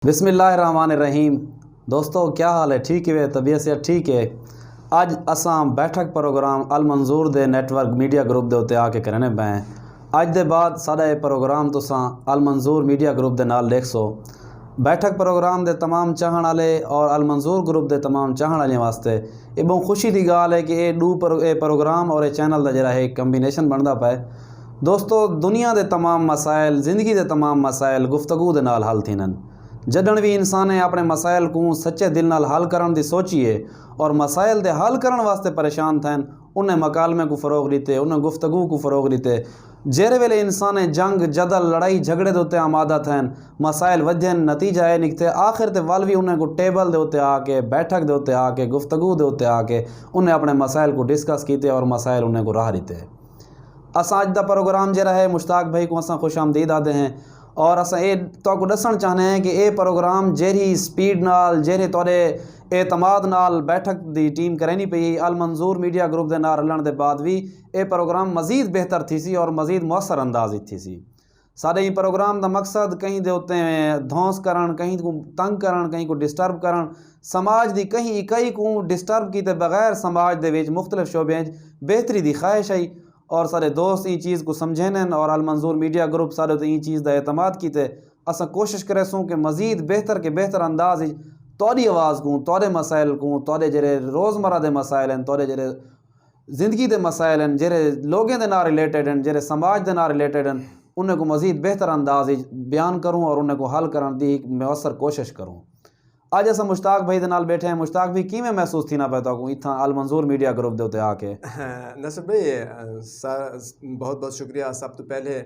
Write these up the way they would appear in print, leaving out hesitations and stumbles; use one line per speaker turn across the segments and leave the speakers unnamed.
بسم اللہ الرحمن الرحیم۔ دوستو کیا حال ہے؟ ٹھیک ہے؟ طبیعت سے ٹھیک ہے؟ اج اساں بیٹھک پروگرام المنظور دے نیٹ ورک میڈیا گروپ دے اتنے آ کے کرنے پے ہیں۔ اج دے بعد سارا یہ پروگرام تساں المنظور میڈیا گروپ دے نال دیکھ سو۔ بیٹھک پروگرام دے تمام چاہن والے اور المنظور گروپ دے تمام چاہن والے واسطے یہ بہت خوشی دی گال ہے کہ یہ پروگرام اور یہ چینل دا جڑا ہے کمبینیشن بندا پے۔ دوستو دنیا دے تمام مسائل، زندگی دے تمام مسائل گفتگو دے نال حل تھینن۔ جدن بھی انسان اپنے مسائل کو سچے دل نال حل کرن دی سوچیے اور مسائل دے حل کرن واسطے پریشان تھین، انہیں مکالمے کو فروغ دیتے، انہیں گفتگو کو فروغ دیتے۔ جیرے ویلے انسان جنگ جدل لڑائی جھگڑے دے آمادہ تھین، مسائل ودھن نتیجہ یہ نکتے آخر تے ول بھی انہیں کو ٹیبل دے آ کے، بیٹھک دے آ کے، گفتگو دے آ کے انہیں اپنے مسائل کو ڈسکس کیتے اور مسائل انہیں کو راہ دیتے۔ اساں اج دا پروگرام جڑا ہے مشتاق بھائی کو اساں خوش آمدید آدھے ہیں اور اساں تو کو دسن چاہنے ہیں کہ یہ پروگرام جیری سپیڈ نال جیرے توڑے اعتماد نال بیٹھک دی ٹیم کرینی پئی المنظور میڈیا گروپ دے نال رلن دے بعد بھی یہ پروگرام مزید بہتر تھی سی اور مزید مؤثر انداز تھی سی۔ سارے یہ پروگرام دا مقصد کہیں دے ہوتے ہیں دھونس کرن، کہیں کو تنگ کرن، کہیں کو ڈسٹرب کرن، سماج دی کہیں اکائی کو ڈسٹرب کیتے بغیر سماج دے وچ مختلف شعبے بہتری دی خواہش ہے اور سارے دوست یہ چیز کو سمجھیں اور المنظور میڈیا گروپ سارے تو یہ چیز دا اعتماد کیتے اساں کوشش کرے سوں کہ مزید بہتر کے بہتر انداز توڑی آواز کو، توڑے مسائل کو، توڑے جڑے روزمرہ دے مسائل ہیں، توڑے جڑے زندگی دے مسائل ہیں، جڑے لوگیں دے نال ریلیٹڈ ہیں، جڑے سماج دے نال ریلیٹڈ ہیں، انہیں کو مزید بہتر انداز بیان کروں اور انہیں کو حل کرن دی مؤثر کوشش کروں۔ آج ایسا مشتاق بھائی دے نال بیٹھے ہیں۔ مشتاق بھائی کیویں محسوس تھی نہ پتا کو اتھاں المنظور میڈیا گروپ دے آ کے؟
نصر بھائی بہت بہت شکریہ۔ سب تو پہلے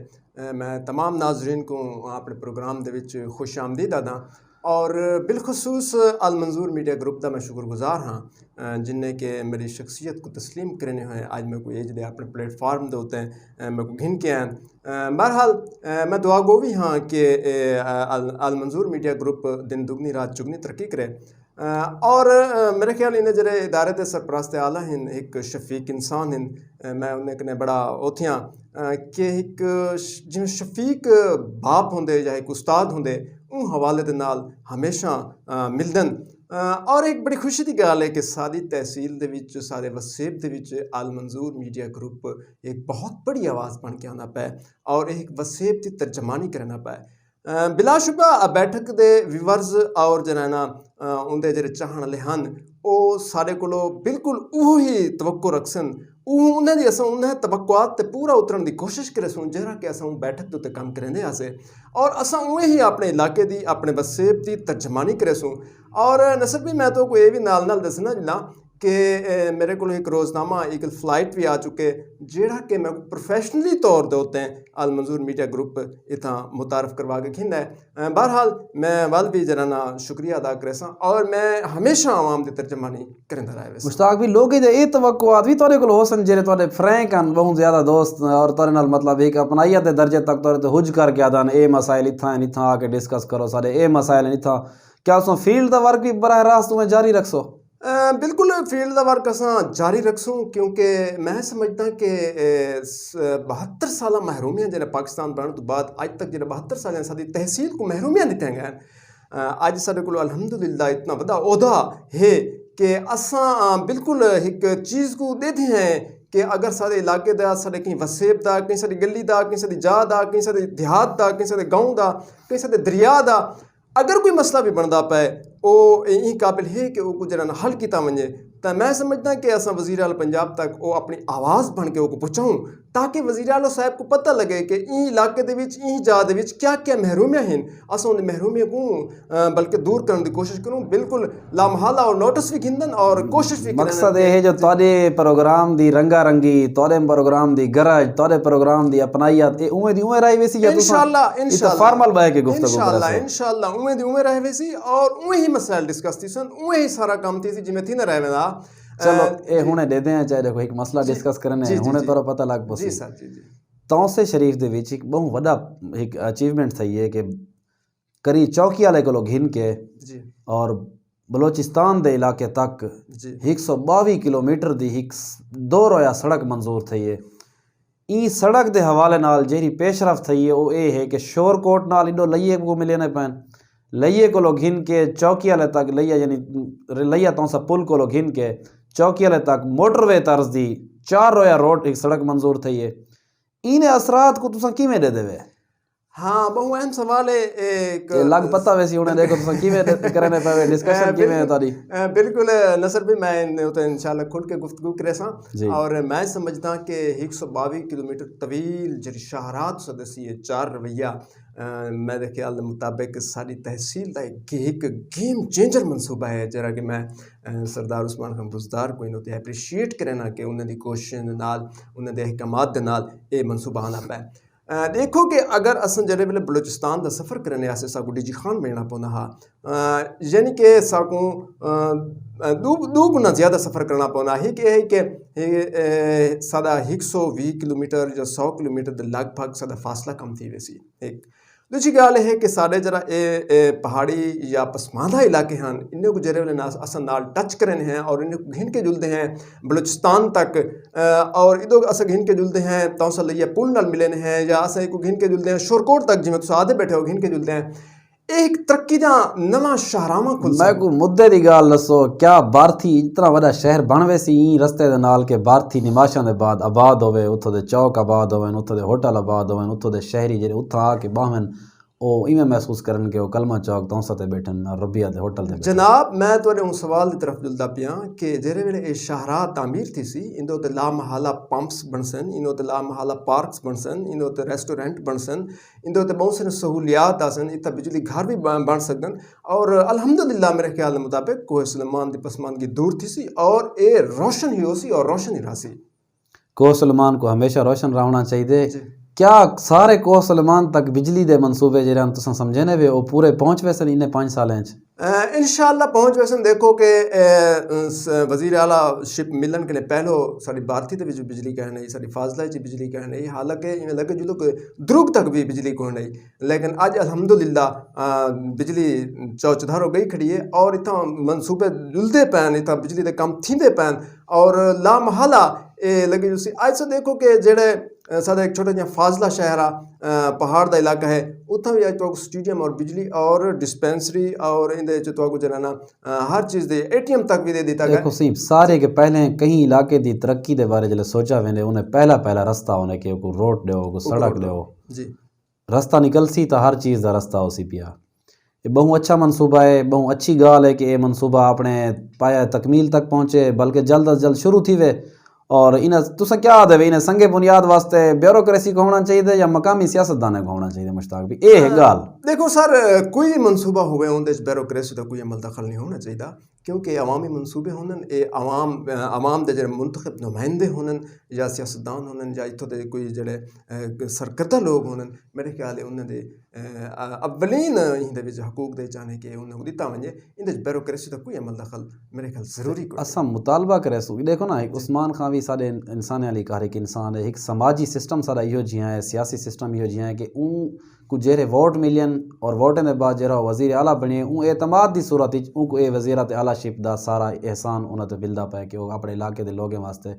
میں تمام ناظرین کو اپنے پروگرام دے وچ خوش آمدید آدھا اور بالخصوص المنظور میڈیا گروپ دا میں شکر گزار ہاں جن نے کہ میری شخصیت کو تسلیم کرنے ہوئے آج میں کو یہ جڑے اپنے پلیٹ فارم دے ہوتے ہیں میں کو گھن کے ہیں۔ بہرحال میں دعا گو بھی ہاں کہ المنظور میڈیا گروپ دن دگنی رات چگنی ترقی کرے اور میرے خیال انہیں جڑے ادارے دے سرپرست اعلیٰ ہیں ایک شفیق انسان ہیں، میں انہیں کنے بڑا اوتھیاں کہ ایک جن شفیق باپ ہوندے یا ایک استاد ہوندے ان حوالے دے نال ہمیشہ ملدن اور ایک بڑی خوشی دی گال ہے کہ ساری تحصیل دے وچ سارے وسیب دے وچ المنظور میڈیا گروپ ایک بہت بڑی آواز بن کے آنا پائے اور ایک وسیب دی ترجمانی کرنا پائے۔ بلا شبہ بیٹھک دے ویورز اور جنانا اندے جڑے چاہن والے ہن او سارے کولو بالکل اوہی توقع رکھسن، انہیں دی اساں انہیں توقعات تے پورا اترن دی کوشش کرے سوں جہاں کہ اساں بیٹھک تے کام کرنے آسے اور اساں اوہیں ہی اپنے علاقے دی اپنے وسیب دی ترجمانی کرے سوں۔ اور نصر بھی میں تو کوئی بھی نال دسنا جلا کہ میرے کو ایک روزنامہ ایک فلائٹ بھی آ چکے جیڑا کہ میں پروفیشنلی طور دے ہوتے ہیں المنظور میڈیا گروپ اتنا متعارف کروا کے کھندا ہے۔ بہرحال میں وال بھی جرانا شکریہ ادا کرے سا اور میں ہمیشہ عوام دی ترجمانی کرندا رہے ویسے۔
مشتاق بھی لوگ یہ توقعات بھی تورے کول ہو سن جڑے تواڈے فرینک ہیں بہت زیادہ دوست اور تورے نال مطلب ایک اپنائیت دے درجے تک تورے تے حج کر کے آدان اے مسائل اتھاں آ کے ڈسکس کرو سارے اے مسائل اتھاں کیا اسوں فیلڈ دا ورک بھی براہ راست تمہیں جاری رکھسو؟
بالکل فیلڈ دا ورک اساں جاری رکھسوں کیونکہ میں سمجھتا کہ 72 سالہ محرومیاں جڑے پاکستان بننے تو بعد اج تک جڑے 72 سال ساری تحصیل کو محرومیاں دیتے ہیں اج سارے کو الحمدللہ اتنا بڑا عہدہ ہے کہ اساں بالکل ایک چیز کو دیتے ہیں کہ اگر سارے علاقے دا سارے کہیں وسیب دا کہیں ساری گلی دا کہیں ساری جا دا کہیں ساری دیہات دا کہیں سارے گاؤں دا کہیں سارے دریا دا اگر کوئی مسئلہ بھی بندا پائے وہ یہی قابل ہے کہ وہ کو جڑا حل کیتا ونجے تو میں سمجھتا کہ اساں وزیر اعلیٰ پنجاب تک وہ اپنی آواز بن کے وہ کو پہنچاؤں تاکہ وزیر اعلیٰ صاحب کو پتہ لگے کہ این علاقے دے وچ این جا دے وچ کیا کیا محرومیاں ہیں اساں ان محرومیاں کو بلکہ دور کرنے دی کوشش کروں بالکل لامحالہ اور نوٹس بھی گھندن اور کوشش بھی کرن۔
مقصد یہ ہے جو تواڈے پروگرام دی رنگا رنگی تواڈے پروگرام دی گرج تواڈے پروگرام دی اپنائیت اے اویں دی اویں رہی ویسی یا
انشاءاللہ
فارمل بہ کے گفتگو
انشاءاللہ اویں دی اویں رہی ویسی اور اویں ہی مسائل ڈسکس تھی سن اویں ہی سارا کام تھی سی جویں تھی نہ رہے ویندا۔
چلو اے ہنے دے دیں چاہے دیکھو ایک مسئلہ ڈسکس کرنے ہیں ہنے تو پتہ لگ پسی۔
جی سر جی جی
توسے شریف دے وچ ایک بہت بڑا ایک اچیومنٹ تھی ہے کہ کری چوکی والے کو گھن کے اور بلوچستان دے علاقے تک 122 کلومیٹر دی ایک 2 رویا سڑک منظور تھی ہے۔ این سڑک دے حوالے نال جہی پیش رفت تھی ہے وہ یہ ہے کہ شور کوٹ نال ایڈو لئیے کو ملے نہ پین لئیے کو لوگ گھن کے چوکی والے تک لئیے یعنی لئیے تو سا پل کو لوگ گھن کے چوکی والے تک موٹر وے طرز دی 4 رویا روڈ ایک سڑک منظور تھی ہے این اثرات کو تساں کیویں دے دے؟
ہاں بہو اہم سوال ہے
لگ پتہ ویسی ہونے دیکھو تساں کیویں کرنے پے ڈسکشن کیویں ہے تاری؟
بالکل نصر بھی میں انشاءاللہ کھل کے گفتگو کرے ساں اور میں سمجھدا کہ 122 کلومیٹر طویل جڑی شاہراہ سدسی ہے 4 رویہ میرے خیال مطابق ساری تحصیل کا ایک گیم چینجر منصوبہ ہے جرا کہ میں سردار عثمان خان بزدار کو انہوں نے اپریشیٹ کرنا کہ انہوں دی کوشش نال انہوں دے احکامات دے نال اے منصوبہ آنا پہ دیکھو کہ اگر اساں جڑے ویلے بلوچستان دا سفر کرنے آسے ساکو ڈی جی خان بننا پونا ہا یعنی کہ ساکو دو گنا زیادہ سفر کرنا پونا ہی کہ سادہ 120 کلومیٹر یا 100 کلومیٹر دے لگ بھگ سادہ فاصلہ کم تھی ویسی ایک دوسری گال ہے کہ سارے جرا پہاڑی یا پسماندہ علاقے ہیں انہیں کو جرے والے اساں نال ٹچ کرنے ہیں اور انہیں کو گھن کے جلتے ہیں بلوچستان تک اور ادھو اساں گھن کے جلتے ہیں تو اساں لئیے پل نال ملنے ہیں یا اساں کو گھن کے جلتے ہیں شورکوٹ تک جی میں تو آدھے بیٹھے ہو گھن کے جلتے ہیں ایک ترقی دا نواں شاہراہ کھل
میں کو مدے دی گال دسو کیا بارتھی اتنا بڑا شہر بن وے سی رستے دے نال کے بارتھی نماشاں دے بعد آباد ہوئے اتھو دے چوک آباد ہوئے اتھو دے ہوٹل آباد ہوئے اتھو دے شہری جڑے اتھا آ کے باہمن او ایویں محسوس کرن کہ وہ کلمہ چوک تونسا تے بیٹھن اور ربیہ دے ہوٹل تے
جناب میں تو ان سوال دی طرف جلدا پیاں کہ جڑے ویلے اے شاہراہ تعمیر تھی سی اندو تے لا محالہ پمپس بنسن اندو تے لا محالہ پارکس بنسن اندو تے ریسٹورینٹ بنسن اندو تے بہت سارے سہولیات آسن اتنا بجلی گھر بھی بن سکن اور الحمدللہ میرے خیال مطابق کوہ سلیمان دی پسماندگی دور تھی سی اور اے روشن ہی ہو سی اور روشن ہی رہا سی
کوہ سلیمان کو ہمیشہ روشن رہنا چاہیے کیا سارے کوہ سلیمان تک بجلی دے منصوبے جڑے ہم تساں سمجھنے وے او پورے پہنچ ویسن انہیں 5 سالیں
انشاءاللہ پہنچ ویسن دیکھو کہ وزیر اعلیٰ شپ ملن کے لیے پہلو ساری بھارتی تے بجلی کہنے ہی ساری فاضلہ چی بجلی کہنے ہی حالانکہ انہیں لگے جدو کہ دروگ تک بھی بجلی کو نہیں لیکن آج الحمدللہ بجلی چوچدھار ہو گئی کھڑی ہے اور اتنا منصوبے جلدے پین اتنا بجلی دے کم تھیندے پین اور لا محالہ لگے جو سی آج سے دیکھو کہ جڑے سادہ ایک چھوٹا جہاں فاضلہ شہرہ پہاڑ دا علاقہ ہے اتھا بھی آج تو سٹیڈیم اور بجلی اور ڈسپینسری اور اندے جو تو جنانا ہر چیز دے ATM تک بھی دے دیتا گیا
دیکھو سیب سارے کے پہلے کہیں علاقے دی ترقی دے بارے جلے سوچا ویندے انہیں پہلا رستہ ہونے کہ کوئی روڈ دے ہو کوئی سڑک دے ہو
جی
رستہ نکل سی تو ہر چیز دا رستہ ہو سی پیا یہ بہت اچھا منصوبہ ہے بہت اچھی گال ہے کہ یہ منصوبہ اپنے پایا تکمیل تک پہنچے بلکہ جلد از جلد شروع تھی وے اور انہیں تسا کیا دے انہیں سنگے بنیاد واسطے بیوروکریسی کو ہونا چاہیے یا مقامی سیاستدانے کو ہونا چاہیے مشتاق بھی اے ہے گال
دیکھو سر کوئی منصوبہ ہوئے ان دیش بیوروکریسی تو کوئی عمل دخل نہیں ہونا چاہیے کیونکہ عوامی منصوبے ہونن اے عوام دے جڑے منتخب نمائندے ہونن یا سیاستدان ہونن یا اتھو دے کوئی جڑے سرکردہ لوگ ہونن میرے خیال ہے انہوں دے اولین ہندے وچ حقوق دے چاہنے کہ انہوں کو دیتا ونجے ان دے بیوروکریسی تو کوئی عمل دخل میرے خیال ضروری کو
اساں مطالبہ کرے سو دیکھو نا عثمان خان بھی سارے انسان علی کہہ ایک انسان ہے ایک سماجی سسٹم سارا ایو جیاں ہے سیاسی سسٹم ایو جیاں ہے کہ اون کو جہرے ووٹ ملین اور ووٹیں دے بعد جہرا وزیر اعلیٰ بنے اون اعتماد دی صورت اون کو اے وزیرات اعلیٰ شپ دا سارا احسان انہوں تے ملدا پے کہ وہ اپنے علاقے دے لوگوں واسطے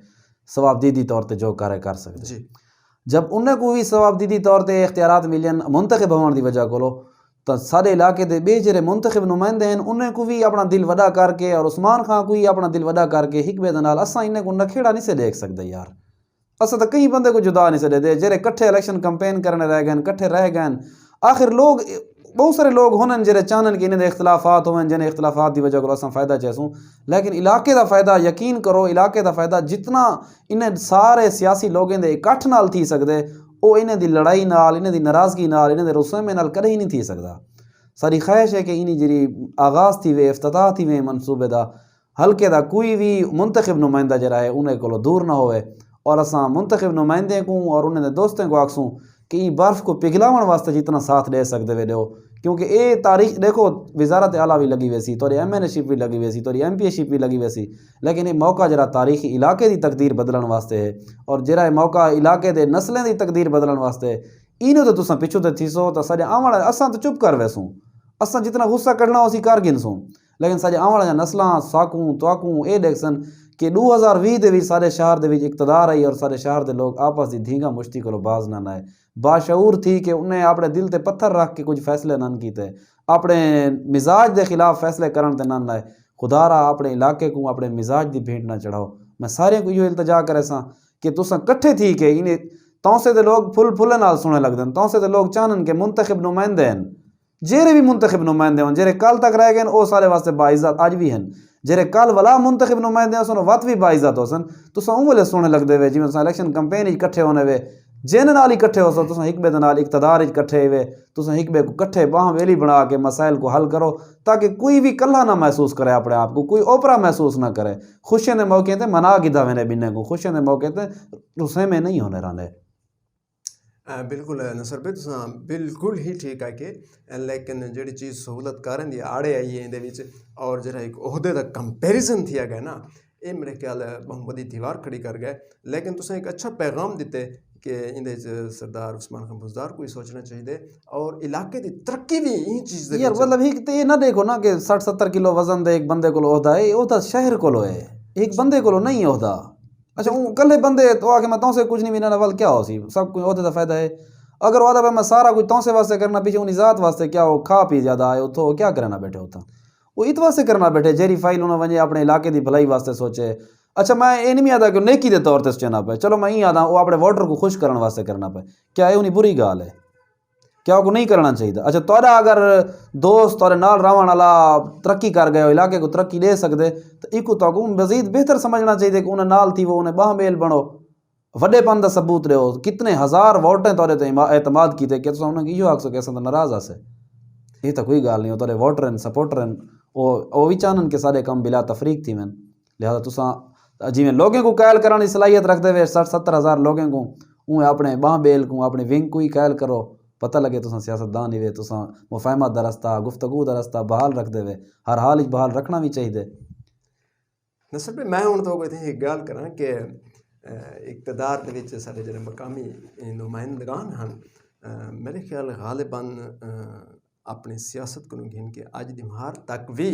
ثوابدیدی طور تے جو کر سکتے
جی
جب انہیں کو بھی ثوابدیدی طور تے اختیارات ملین منتخب ہون دی وجہ کولو تو سارے علاقے دے بے جڑے منتخب نمائندے ہیں انہیں کو بھی اپنا دل وڈا کر کے اور عثمان خان کو بھی اپنا دل وڈا کر کے حکمے دے نال اساں انہیں کو نکھیڑا نہیں سے دیکھ سکتے یار اساں تو کئی بندے کو جدا نہیں سے دے جڑے کٹھے الیکشن کمپین کرنے رہ گئے کٹھے رہ گئے آخر لوگ بہت سارے لوگ ہونن جڑے چاہن کہ انہیں دے اختلافات ہوئیں جنہیں اختلافات دی وجہ کو اساں فائدہ چاہسوں لیکن علاقے دا فائدہ یقین کرو علاقے دا فائدہ جتنا انہیں سارے سیاسی لوگیں دے اکٹھ نال تھی سکتے وہ انہیں دی لڑائی نال انہیں دی ناراضگی نال انہیں دے رسومے نال کدے ہی نہیں تھی سکتا ساری خواہش ہے کہ انہیں جڑی آغاز تھی وے افتتاح تھی وے منصوبے دا حلقے دا کوئی بھی منتخب نمائندہ جڑا ہے انہیں کو دور نہ ہوئے اور اساں منتخب نمائندے کو اور انہیں دے دوستیں کو آکسوں کہ یہ برف کو پگھلاون واسطے جتنا ساتھ دے سکتے وے دیو کیونکہ اے تاریخ دیکھو وزارت اعلیٰ بھی لگی ویسی توری MNA شپ بھی لگی ویسی توری MP شپ بھی لگی ویسی لیکن یہ موقع جرا تاریخی علاقے دی تقدیر بدلن واسطے ہے اور جرا موقع علاقے دے نسلیں دی تقدیر بدلن واسطے اینو تو تساں پچھو تے تھیسو تو سارے آون والے اساں تو چپ کر ویسوں اساں جتنا غصہ کڈنا اسی کر گنسوں لیکن سارے آون والے نسلاں ساکوں تواکوں اے دیکھسن کہ 2020 دے وچ سارے شہر دے وچ اقتدار آئی اور سارے شہر دے لوگ آپس دی دھینگا مشتی کو باز نہ آئے باشعور تھی کہ انہیں اپنے دل تے پتھر رکھ کے کچھ فیصلے نہ کیتے اپنے مزاج دے خلاف فیصلے کرن تے نہ لائے. خدا را اپنے علاقے کو اپنے مزاج دی بھیٹ نہ چڑھاؤ. میں سارے کو یہ التجا کرے ساں کہ تساں کٹھے تھی کہ انہیں تونسے دے لوگ پھلے نال سنے لگ دیں. تونسے دے لوگ چاہن کہ منتخب نمائندے ہیں, جیرے بھی منتخب نمائندے ہوں, جیرے کل تک رہ گئے وہ سارے واسطے باعزت آج بھی ہیں. جیرے کل والا منتخب نمائندے ہیں وقت بھی باعزت ہو سن. تساں اون ویلے سونے لگ دے وے جی تساں الیکشن کمپین وچ کٹھے ہونے وے, جن نال ہی کٹھے ہو سو تساں ایک بے دے نال اقتدار وچ کٹھے ہوئے, تساں ایک بے کو کٹھے باہم ویلی بنا کے مسائل کو حل کرو تاکہ کوئی بھی کلہ نہ محسوس کرے اپنے آپ کو, کوئی اوپرا محسوس نہ کرے. خوشیاں دے موقع تے منا گدا وینے بننے کو, خوشیاں دے موقع تے رسے میں نہیں ہونے رہنے.
بالکل نصر بھائی تساں بالکل ہی ٹھیک ہے کہ لیکن جڑی چیز سہولت کارن دی آڑے آئی ہے اندے وچ اور جڑا ایک عہدے دا کمپیریزن تھیا گیا نا یہ میرے خیال بہت بڑی دیوار کھڑی کر گئے. لیکن تساں ایک اچھا پیغام دیتے کہ اندے سردار عثمان خان بزدار کو سوچنا چاہیے اور علاقے دی ترقی بھی یہ چیز دے.
یار مطلب یہ نہ دیکھو نا کہ 60-70 کلو وزن دے ایک بندے کو عہدہ ہے, عہدہ شہر کو ہے, ایک بندے کو نہیں عہدہ. اچھا کلے بندے تو آ کے میں سے کچھ نہیں ملنا نال کیا ہو سی, سب کچھ عہدے کا فائدہ ہے. اگر وعدہ پہ میں سارا کچھ تو سے واسطے کرنا پیچھے انہیں ذات واسطے کیا ہو کھا پی زیادہ آئے تو کیا کرنا بیٹھے ہوتا, وہ ات واسطے کرنا بیٹھے جیری فائل انہوں ونجے اپنے علاقے دی بھلائی واسطے سوچے. اچھا میں یہ نہیں آتا کہ نیکی دے طور تے سوچنا پہ, چلو میں یہ آتا وہ اپنے ووٹر کو خوش کرنے واسطے کرنا پہ, کیا یہ انہیں بری گال ہے, کیا کو نہیں کرنا چاہیے. اچھا تھوڑا اگر دوست تھوڑے نال رہن والا ترقی کر گئے علاقے کو ترقی لے سکتے تو ایک تو مزید بہتر سمجھنا چاہیے کہ انہیں نال تھی وہ انہیں باہ بیل بنو, وڈے پن کا ثبوت رہو. کتنے ہزار ووٹیں تھوڑے تے اعتماد کیتے کہ تساں انہیں یہ آخ سو کہ اصل ناراض آسے, یہ تو کوئی گال نہیں. وہ تھوڑے ووٹر ہیں سپورٹر ہیں, وہ بھی چاہن کہ سارے کام بلا تفریق تھی میں. لہٰذا تساں جی میں لوگوں کو قائل کرنے کی صلاحیت رکھتے ہوئے 60-70 ہزار لوگوں کو انہیں اپنے باہ بیل کو اپنے ونگ کو ہی قائل کرو, پتہ لگے تساں سیاستدان ہی وے, تساں مفاہمت دا رستہ گفتگو دا رستہ بحال رکھ دے وے, ہر حال وچ بحال رکھنا بھی چاہیے.
نصر بھائی میں ہوں تو ایک گل کراں کہ اقتدار دے وچ سارے جڑے مقامی نمائندگان ہیں میرے خیال غالباً اپنی سیاست کو گھن کے اج دی مہار تک بھی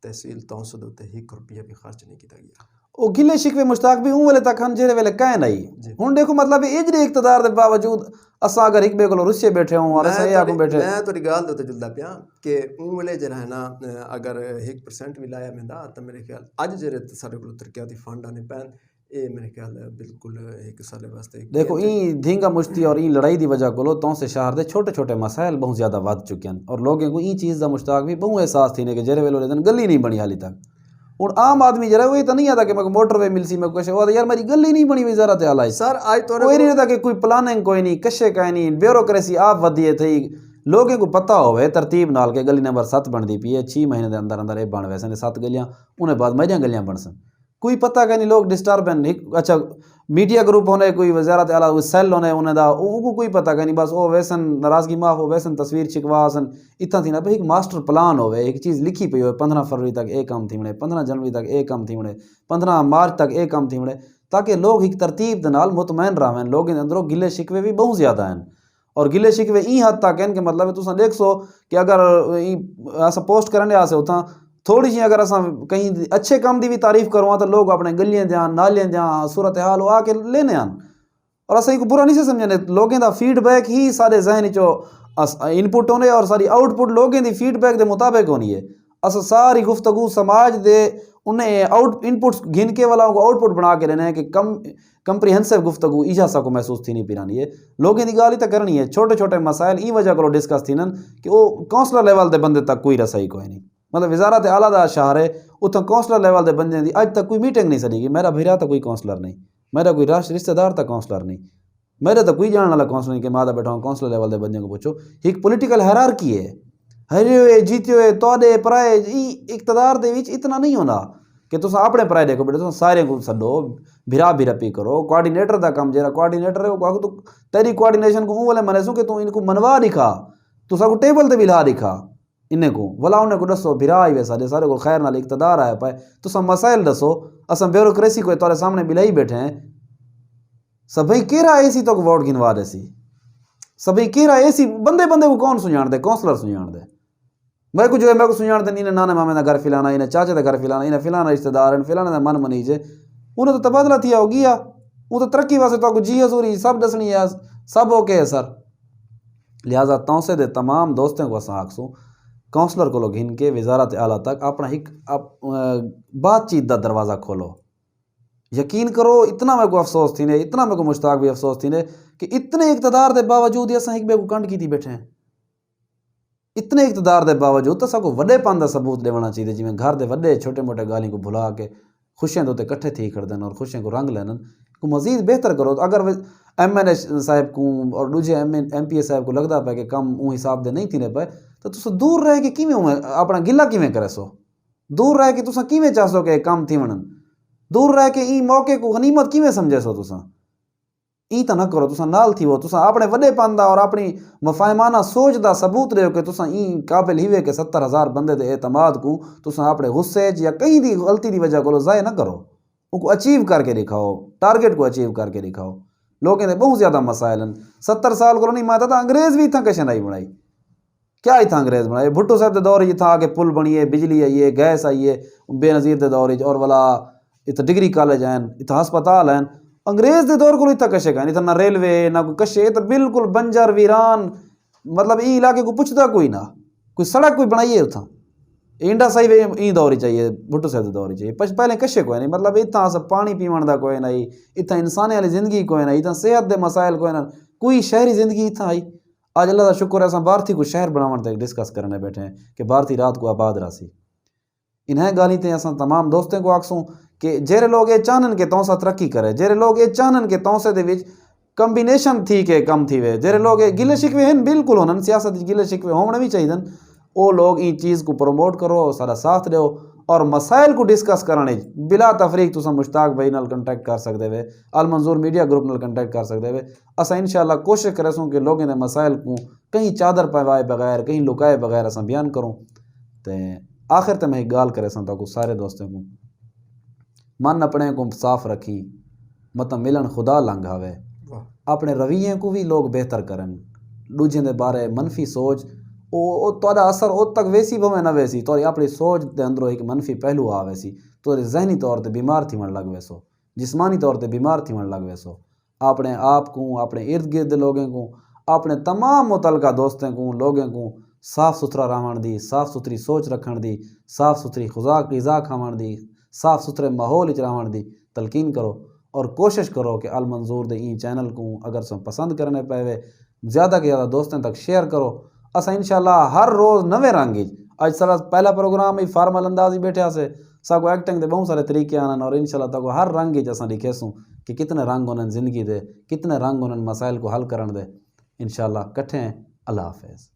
تحصیل تونسد تے 1 روپیہ بھی خرچ نہیں کیتا گیا. وہ
گلے شکوے مشتاق بھی اون ویلے تک ہن جہڑے ویلے کہیں نہیں. ہن دیکھو مطلب یہ جڑے اقتدار دے باوجود اساں اگر ایک بے کو رسے بیٹھے ہوں اور اساں یہ بیٹھے,
میں تیری گل دے تے جلدا پیا کہ اون ویلے جڑا ہے نا اگر 1% بھی لایا میں تو میرے خیال اج جڑے سارے کو ترقیاتی فنڈ آنے پین یہ میرے خیال بالکل ایک سال واسطے
دیکھو این دھینگا مشتی اور این لڑائی دی وجہ کو تو سے شہر دے چھوٹے چھوٹے مسائل بہت زیادہ ود چکے ہیں اور لوگوں کو این چیز دا مشتاق بھی بہت احساس تھی نے کہ جڑے ویلے دن گلی نہیں بنی حالی تک. اور عام آدمی جڑا وہ تو نہیں آتا کہ میں موٹر وے مل سی میں کچھ وہ یار میری گلی نہیں بنی وزارت اعلیٰ
سر آج تو
کوئی نہیں رہتا کہ کوئی پلاننگ کوئی نہیں کشے کا نہیں بیوروکریسی آپ ودیے تھی لوگوں کو پتہ ہوئے ترتیب نال کے گلی نمبر 7 بن دی پی ہے 6 مہینے دے اندر اندر یہ بن ویسے نے 7 گلیاں انہیں بعد میریاں گلیاں بن سن کوئی پتہ کہ نہیں لوگ ڈسٹرب ہیں. اچھا میڈیا گروپ ہونے کوئی وزارت اعلیٰ کوئی سیل ہونے انہیں دا کو کوئی پتہ کہ نہیں بس وہ ویسن ناراضگی معاف ہو ویسن تصویر چھکوا سن اتنا تھی نا بھائی ایک ماسٹر پلان ہوئے ایک چیز لکھی پئی ہوئے 15 فروری تک ایک کام تھی مڑے 15 جنوری تک ایک کام تھی مڑے 15 مارچ تک ایک کام تھی مڑے تاکہ لوگ ایک ترتیب دے نال مطمئن رہیں. لوگوں کے اندروں گلے شکوے بھی بہت زیادہ ہیں اور گلے شکوے این حد تک ہیں کہ مطلب تساں دیکھ سو کہ اگر ایسا پوسٹ کرنے آسے اتنا تھوڑی جی اگر اساں کہیں اچھے کام دی بھی تعریف کرواں تو لوگ اپنے گلیاں دیاں نالیاں دیاں صورتحال وہ آ کے لینے آن اور اساں کو برا نہیں سے سمجھنے. لوگوں دا فیڈ بیک ہی سارے ذہن چو ان پٹ ہونے اور ساری آؤٹ پٹ لوگوں دی فیڈ بیک دے مطابق ہونی ہے. اساں ساری گفتگو سماج دے انہیں ان پٹس گھن کے والا کو آؤٹ پٹ بنا کے لینے ہیں کہ کمپریہنسو گفتگو ایجا سا کو محسوس تھی نہیں پیرانی ہے. لوگوں دی گالی تک کرنی ہے چھوٹے چھوٹے مسائل ای وجہ کرو ڈسکس تھی کہ وہ کونسلر لیول دے بندے تک کوئی رسائی کوئی نہیں. مطلب وزارت اعلیٰ دا شہر ہے اتنا کونسلر لیول دے بندے دی اج تک کوئی میٹنگ نہیں سنی گی. میرا بھیرا تو کوئی کونسلر نہیں, میرا کوئی رشتہ دار تک کونسلر نہیں, میرے تو کوئی جاننے والا کونسلر نہیں کہ میں بیٹھا ہوں کونسلر لیول دے بندے کو پوچھو. ایک پولیٹیکل ہیرارکی ہے ہرے ہوئے جیتے ہوئے توڑے پرائے اقتدار دے وچ اتنا نہیں ہونا کہ تساں اپنے پرائے دیکھو بیٹھے تساں سارے کو سڈو بھرا بھرپی کرو. کوآرڈینیٹر دا کام جیرا کوآرڈینیٹر ہے وہ تو تیری کوآرڈینیشن کو والے منے سو کہ تو ان کو منوا دکھا تساں کو ٹیبل تے بھی لا دکھا انہیں کو ولا انہیں کو دسو بھرا آئی وے سارے کو خیر نال اقتدار آیا پائے تساں مسائل دسو. اساں بیوروکریسی کو تورے سامنے بلائی بیٹھے ہیں سبھی کیرا اے سی تو ووٹ گنوا دے سی سبھی کیرا اے سی بندے کو کون سنجان دے کونسلر سنجان دے میں کو جو ہے میں کو سنجان دے انہیں نانے مامے دا گھر فلانا انہیں چاچے دا گھر فلانا انہیں فلانا رشتہ دار ہیں فلانا دا من منیجے انہیں تو تبادلہ تھیا ہو گیا وہ تو ترقی واسطے تو جی حضوری سب دسنی ہے سب اوکے ہے سر. لہٰذا تونسے دے تمام دوستوں کو اساں آکسوں کونسلر کو گھن کے وزارت اعلیٰ تک اپنا ایک بات چیت دا دروازہ کھولو. یقین کرو اتنا میں کو افسوس تھی نے، اتنا میں کو مشتاق بھی افسوس تھی نے کہ اتنے اقتدار دے باوجود یہ اساں ایک بے کو کنڈ کی تھی بیٹھے ہیں. اتنے اقتدار دے باوجود تو ساکو وڈے پان دا ثبوت دیونا چاہیے، جی میں گھر دے وڈے چھوٹے موٹے گالیاں کو بھلا کے خوشیاں دوتے کٹھے تھی کر دین اور خوشیاں کو رنگ لینن کو مزید بہتر کرو. اگر ایم این اے صاحب کو اور دوجے ایم پی اے صاحب کو لگتا پہ کہ کم اون حساب دے نہیں تھی پے تو تسا دور رہ کے کیویں اپنا گلا کیویں کرے سو، دور رہ کے تسا کیویں چاہسو کہ کم تھی ونن، دور رہ کے این موقع کو غنیمت کیویں سمجھے سو. تسا این تو نہ کرو، تسا نال تھی وہ تسا اپنے وڈے پن دا اور اپنی مفاہمانہ سوچ دا ثبوت دیو کہ تسا این قابل ہی وے کہ 70,000 بندے دے اعتماد کو تسا اپنے غصے یا کہیں دی غلطی دی وجہ کو ضائع نہ کرو، ان کو اچیو کر کے دکھاؤ، ٹارگیٹ کو اچیو کر کے دکھاؤ. لوگوں نے بہت زیادہ مسائل ہیں. 70 سال کو نہیں ماتا تھا انگریز بھی تھا کشن آئی بنائی، کیا ہی تھا انگریز بنائے. بھٹو صاحب دے دور ہی تھا کہ پل بنیے، بجلی آئیے، گیس آئیے، بے نظیر دے دور اور والا اتنا ڈگری کالج ہیں، اتنا ہسپتال ہیں. انگریز دے دور کو اتنا کشے گا، اتنا نہ ریلوے نہ کوئی کشے، تو بالکل بنجر ویران، مطلب این علاقے کو پوچھتا کوئی نہ، کوئی سڑک کوئی بنائیے اتنا. انڈا صحیح وے این دور ہی چاہیے، بھٹو صاحب دے دور ہی چاہیے. پہلے کشے کوئی نہیں، مطلب اتنا سب پانی پیون دا کوئی نہیں، اتنا انسانی والی زندگی کوئی نہیں، اتنا صحت دے مسائل کوئی نہ، کوئی شہری زندگی اتنا آئی. آج اللہ کا شکر ہے اساں بھارتی کو شہر بناون تک ڈسکس کرنے بیٹھے ہیں کہ بھارتی رات کو آباد راسی. انہیں گالی تے اساں تمام دوستوں کو آکسوں کہ جیرے لوگ یہ چاہن کہ تونسا ترقی کرے، جیرے لوگ یہ چاہن کہ تونسے دے وچ کمبینیشن تھی کہ کم تھی وے، جیرے لوگ گلے شکوے ہیں بالکل ہونن، سیاست گلے شکوے ہونے بھی چاہیے، وہ لوگ این چیز کو پروموٹ کرو، سارا ساتھ دیو اور مسائل کو ڈسکس کرنے بلا تفریق. تساں مشتاق بھائی نال کنٹیکٹ کر سکتے ہوئے، المنظور میڈیا گروپ نال کنٹیکٹ کر سکتے ہوئے. اساں انشاءاللہ کوشش کرے سوں کہ لوگوں نے مسائل کو کہیں چادر پوائے بغیر، کہیں لکائے بغیر اساں بیان کروں. تے آخر تے میں ایک گال کرے ساں تاکو سارے دوستوں کو من اپنے کو صاف رکھی، مطلب ملن خدا لنگ آوے. اپنے رویے کو بھی لوگ بہتر کرن، دوجے دے بارے منفی سوچ او تہاڈا اثر او تک ویسی بھویں نہ ویسی، تہاڈی اپنی سوچ دے اندروں ایک منفی پہلو آ ویسی، تہاڈے ذہنی طور تے بیمار تھیون لگ ویسو، جسمانی طور تے بیمار تھیون لگ ویسو. اپنے آپ کو، اپنے ارد گرد لوگوں کو، اپنے تمام متعلقہ دوستوں کو، لوگوں کو صاف ستھرا رہن دی، صاف ستھری سوچ رکھن دی، صاف ستھری غذا کھاون دی، صاف ستھرے ماحول وچ رہن دی تلقین کرو. اور کوشش کرو کہ المنظور دے این چینل کو اگر سم پسند کرنے پے زیادہ کہ زیادہ دوستوں تک شیئر کرو. اساں انشاءاللہ ہر روز نوے رنگ اج سارا پہلا پروگرام ہی فارمل انداز ہی بیٹھے سے ساکو ایکٹنگ دے بہت سارے طریقے آنن اور انشاءاللہ تاکو ہر رنگ ہی اساں لکھیسوں کہ کتنے رنگ ہونے زندگی دے، کتنے رنگ ہونے مسائل کو حل کرن دے. انشاءاللہ کٹھے ہیں. اللہ حافظ.